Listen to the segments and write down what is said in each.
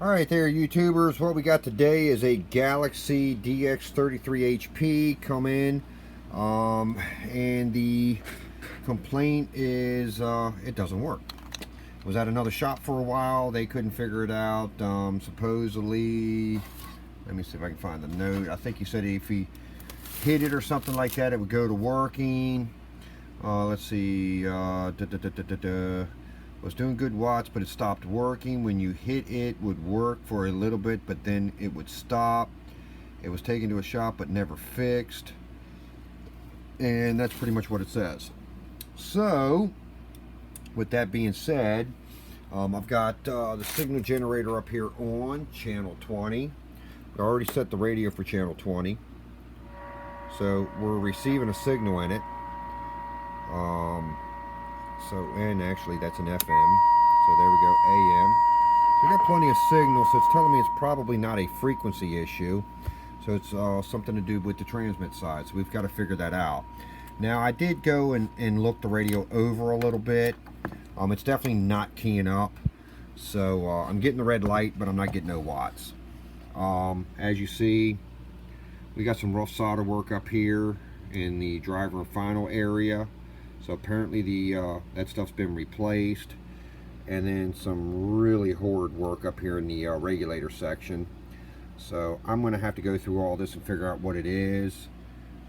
Alright there, YouTubers, what we got today is a Galaxy DX33 HP come in, and the complaint is it doesn't work. Was at another shop for a while, they couldn't figure it out. Supposedly, let me see if I can find the note. I think he said if he hit it or something like that, it would go to working. Let's see, was doing good watts, but it stopped working. When you hit it, would work for a little bit, but then it would stop. It was taken to a shop but never fixed, and that's pretty much what it says. So with that being said, I've got the signal generator up here on channel 20. I already set the radio for channel 20, so we're receiving a signal in it. And actually that's an FM, so there we go, AM. So we got plenty of signal, so it's telling me it's probably not a frequency issue, so it's something to do with the transmit side, so we've got to figure that out. Now I did go and look the radio over a little bit. It's definitely not keying up, so I'm getting the red light, but I'm not getting no watts. As you see, we got some rough solder work up here in the driver and final area. So apparently that stuff's been replaced, and then some really horrid work up here in the regulator section. So I'm going to have to go through all this and figure out what it is.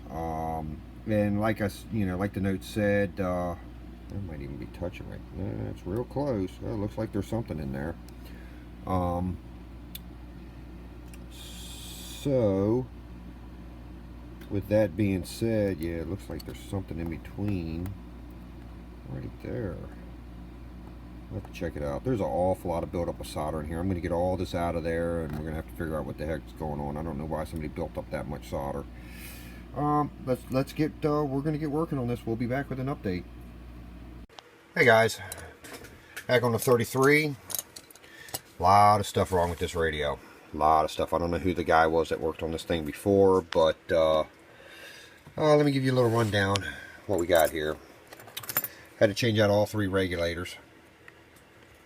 And like like the note said, I might even be touching it. Yeah, it's real close. It looks like there's something in there. So with that being said, yeah, it looks like there's something in between. Right there. Let's check it out. There's an awful lot of buildup of solder in here. I'm going to get all this out of there, and we're going to have to figure out what the heck's going on. I don't know why somebody built up that much solder. Let's get we're going to get working on this. We'll be back with an update. Hey guys, back on the 33. A lot of stuff wrong with this radio. A lot of stuff. I don't know who the guy was that worked on this thing before, but let me give you a little rundown what we got here. Had to change out all three regulators.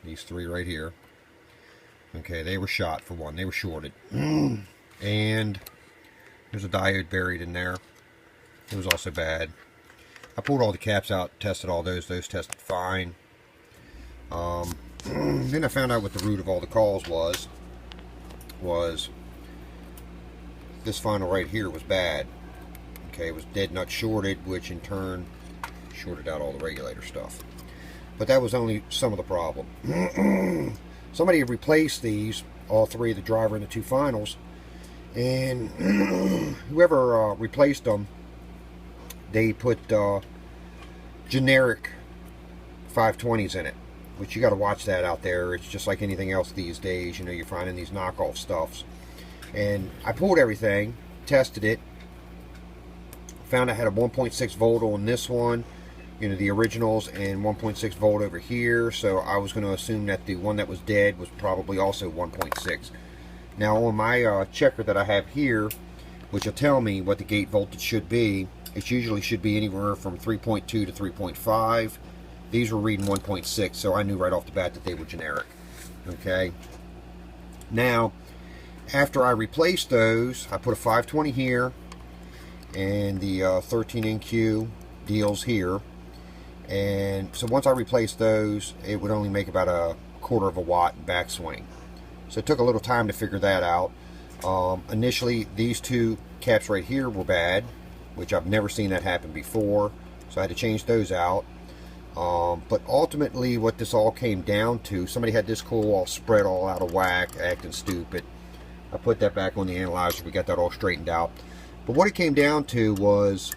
These three right here. Okay, they were shot for one. They were shorted. And there's a diode buried in there. It was also bad. I pulled all the caps out, tested all those. Those tested fine. Then I found out what the root of all the calls was this final right here was bad. Okay, it was dead nut shorted, which in turn shorted out all the regulator stuff. But that was only some of the problem. Somebody had replaced these, all three, the driver and the two finals, and whoever replaced them, they put generic 520s in it, which you got to watch that out there. It's just like anything else these days. You know, you're finding these knockoff stuffs. And I pulled everything, tested it, found I had a 1.6 volt on this one, you know, the originals, and 1.6 volt over here. So I was going to assume that the one that was dead was probably also 1.6. Now on my checker that I have here, which will tell me what the gate voltage should be, it usually should be anywhere from 3.2 to 3.5. These were reading 1.6, so I knew right off the bat that they were generic. Okay. Now, after I replaced those, I put a 520 here, and the 13NQ deals here. And so once I replaced those, it would only make about a quarter of a watt in backswing. So it took a little time to figure that out. Initially, these two caps right here were bad, which I've never seen that happen before. So I had to change those out. But ultimately, what this all came down to, somebody had this coil all spread all out of whack, acting stupid. I put that back on the analyzer. We got that all straightened out. But what it came down to was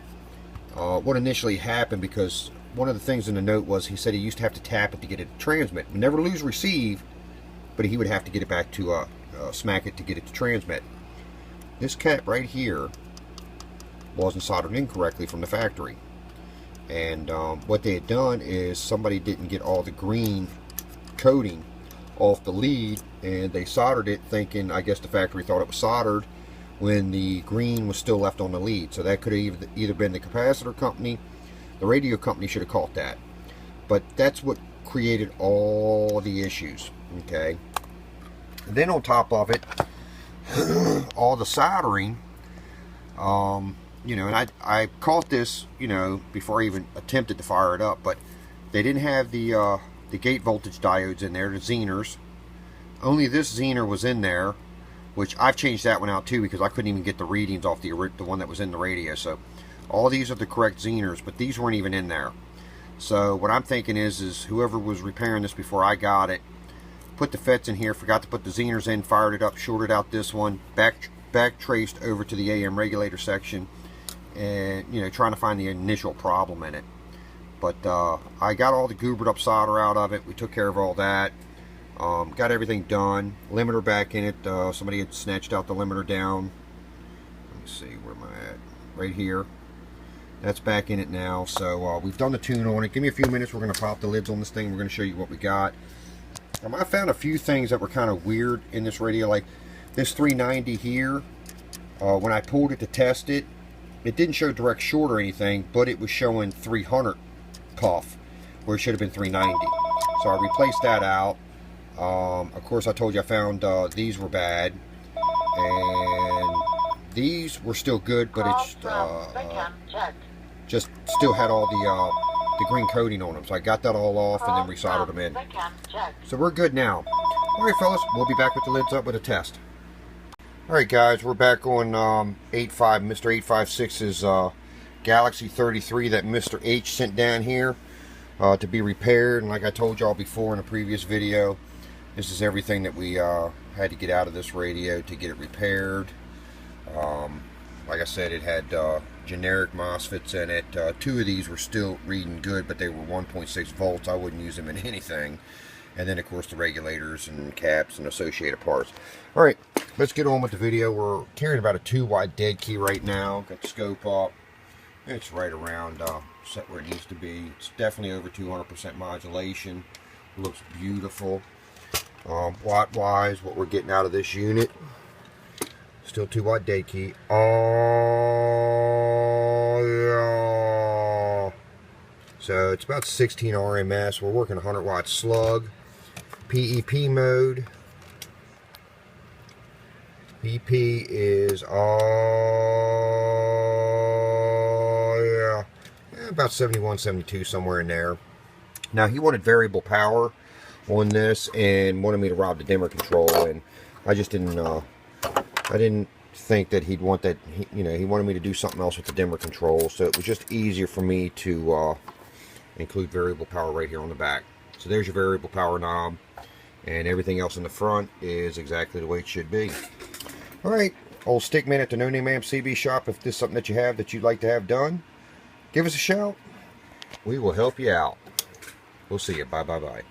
what initially happened, because one of the things in the note was he said he used to have to tap it to get it to transmit. He'd never lose receive, but he would have to get it back to smack it to get it to transmit. This cap right here wasn't soldered in correctly from the factory. And what they had done is somebody didn't get all the green coating off the lead, and they soldered it thinking, I guess the factory thought it was soldered, when the green was still left on the lead. So that could have either been the capacitor company. The radio company should have caught that. But that's what created all the issues. Okay. And then on top of it, all the soldering, you know, and I caught this, you know, before I even attempted to fire it up, but they didn't have the gate voltage diodes in there, the Zehners. Only this Zener was in there, which I've changed that one out too because I couldn't even get the readings off the one that was in the radio. So all these are the correct Zehners, but these weren't even in there. So what I'm thinking is whoever was repairing this before I got it, put the FETs in here, forgot to put the Zehners in, fired it up, shorted out this one, back traced over to the AM regulator section, and, you know, trying to find the initial problem in it. But I got all the goobered up solder out of it. We took care of all that. Got everything done. Limiter back in it. Somebody had snatched out the limiter down. Let me see, where am I at? Right here. That's back in it now. So we've done the tune on it. Give me a few minutes. We're going to pop the lids on this thing. We're going to show you what we got. I found a few things that were kind of weird in this radio, like this 390 here. When I pulled it to test it, it didn't show direct short or anything, but it was showing 300 cuff, where it should have been 390. So I replaced that out. Of course, I told you I found these were bad, and these were still good, but it's just still had all the green coating on them. So I got that all off and then resoldered them in. So we're good now. All right, fellas, we'll be back with the lids up with a test. All right, guys, we're back on Mr. 856's Galaxy33 that Mr. H sent down here to be repaired. And like I told y'all before in a previous video, this is everything that we had to get out of this radio to get it repaired. Like I said, it had generic MOSFETs in it. Two of these were still reading good, but they were 1.6 volts. I wouldn't use them in anything. And then, of course, the regulators and caps and associated parts. All right, let's get on with the video. We're carrying about a 2-watt dead key right now. Got the scope up. It's right around set where it needs to be. It's definitely over 200% modulation. It looks beautiful. Watt-wise, what we're getting out of this unit. Still 2-watt dead key. Oh, yeah. So it's about 16 RMS. We're working 100-watt slug. PEP mode. EP is, about 71, 72, somewhere in there. Now, he wanted variable power on this and wanted me to rob the dimmer control, and I just didn't, I didn't think that he'd want that. You know, he wanted me to do something else with the dimmer control, so it was just easier for me to include variable power right here on the back. So there's your variable power knob, and everything else in the front is exactly the way it should be. Alright, old Stickman at the No Name Amp CB shop. If this is something that you have that you'd like to have done, give us a shout. We will help you out. We'll see you. Bye, bye, bye.